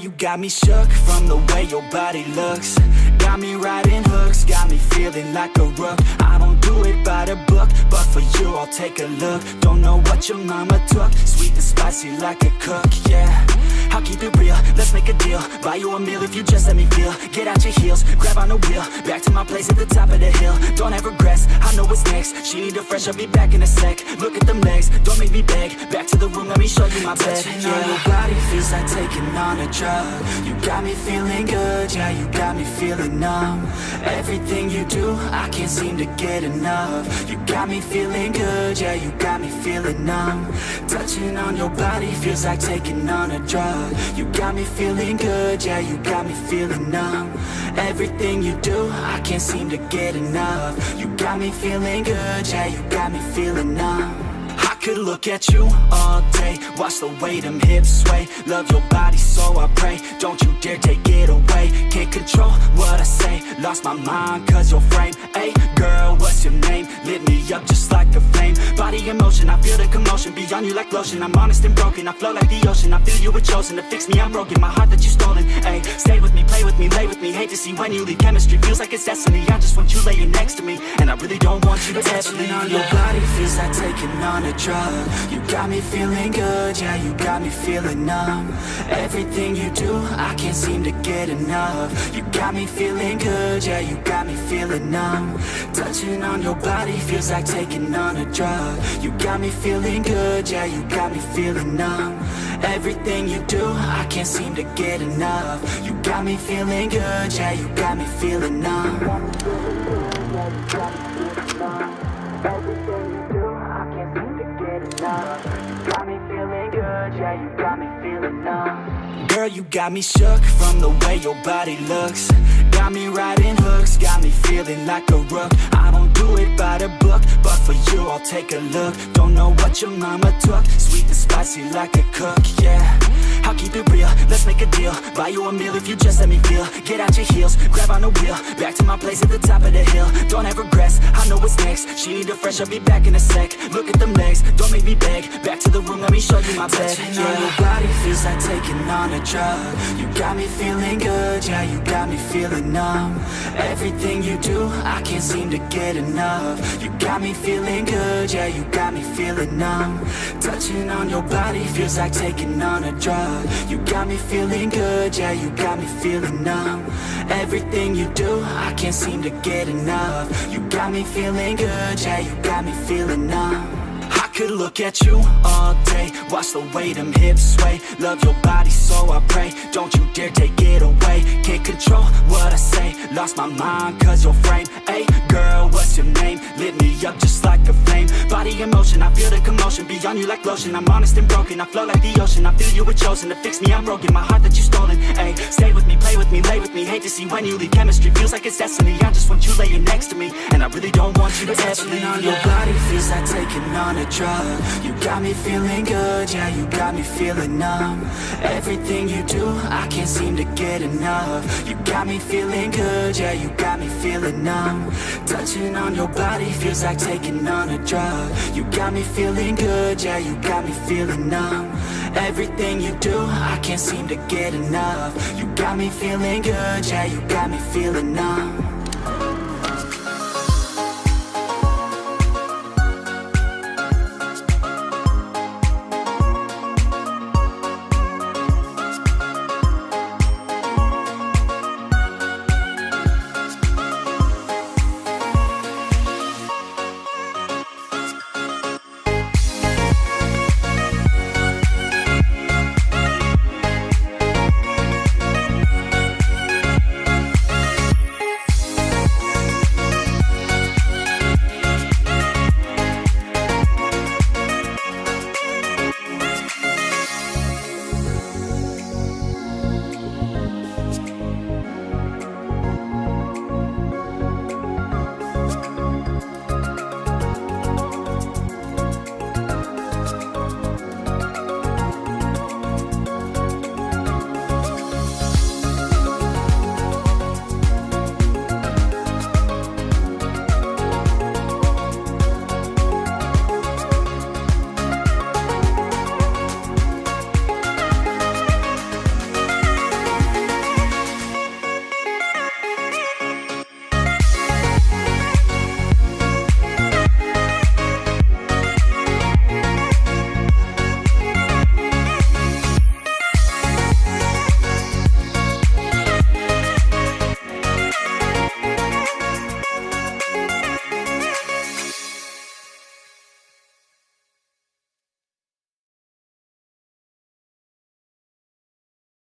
you got me shook from the way your body looks. Got me riding hooks, got me feeling like a rook. I don't do it by the book, but for you I'll take a look. Don't know what your mama took, sweet and spicy like a cook, yeah. I'll keep it real, let's make a deal. Buy you a meal if you just let me feel. Get out your heels, grab on the wheel. Back to my place at the top of the hill. Don't have regrets, I know what's next. She need a fresh, I'll be back in a sec. Look at them legs, don't make me beg. Back to the room, let me show you my bed. Touching on your body feels like taking on a drug. You got me feeling good, yeah, you got me feeling numb. Everything you do, I can't seem to get enough. You got me feeling good, yeah, you got me feeling numb. Touching on your body feels like taking on a drug. You got me feeling good, yeah, you got me feeling numb. Everything you do, I can't seem to get enough. You got me feeling good, yeah, you got me feeling numb. I could look at you all day, watch the way them hips sway. Love your body so I pray, don't you dare take it away. Can't control what I say, lost my mind cause your frame. Hey girl, what's your name? Lit me up just like a flame. Body in motion, I feel the commotion. Beyond you like lotion, I'm honest and broken. I flow like the ocean, I feel you were chosen to fix me, I'm broken. My heart that you stolen, hey. Stay with me, play with me, lay with me. Hate to see when you leave, chemistry feels like it's destiny. I just want you laying next to me, and I really don't want you to ever leave. On your body feels like taking on a drug. You got me feeling good, yeah, you got me feeling numb. Everything you do, I can't seem to get enough. You got me feeling good, yeah, you got me feeling numb. Touching on your body feels like taking on a drug. You got me feeling good, yeah, you got me feeling numb. Everything you do, I can't seem to get enough. You got me feeling good, yeah, you got me feeling numb. Everything you do, I can't seem to get enough. You got me feeling good, yeah, you got me feeling numb. Girl, you got me shook from the way your body looks. Got me riding hooks, got me feeling like a rook. I don't do it by the book, but for you I'll take a look. Don't know what your mama took, sweet and spicy like a cook, yeah. I'll keep it real, let's make a deal. Buy you a meal if you just let me feel. Get out your heels, grab on the wheel. Back to my place at the top of the hill. Don't have regrets, I know what's next. She need a fresh, I'll be back in a sec. Look at them legs, don't make me beg. Back to the room, let me show you my bed. Touching on your body feels like taking on a drug. You got me feeling good, yeah, you got me feeling numb. Everything you do, I can't seem to get enough. You got me feeling good, yeah, you got me feeling numb. Touching on your body feels like taking on a drug. You got me feeling good, yeah, you got me feeling numb. Everything you do, I can't seem to get enough. You got me feeling good, yeah, you got me feeling numb. I could look at you all day, watch the way them hips sway. Love your body so I pray, don't you dare take it away. Can't control what I say, lost my mind cause your frame. Hey girl, what's your name? Lit me up just like a flame. Body in motion, I feel the commotion. Beyond you like lotion, I'm honest and broken. I flow like the ocean, I feel you were chosen to fix me, I'm broken. My heart that you stolen, hey. Stay with me, play with me, lay with me. Hate to see when you leave, chemistry feels like it's destiny. I just want you laying next to me, and I really don't want you to ever leave. On your body feels like taking on a drug. You got me feeling good, yeah, you got me feeling numb. Everything you do, I can't seem to get enough. You got me feeling good, yeah, you got me feeling numb. Touching on your body feels like taking on a drug. You got me feeling good, yeah, you got me feeling numb. Everything you do, I can't seem to get enough. You got me feeling good, yeah, you got me feeling numb.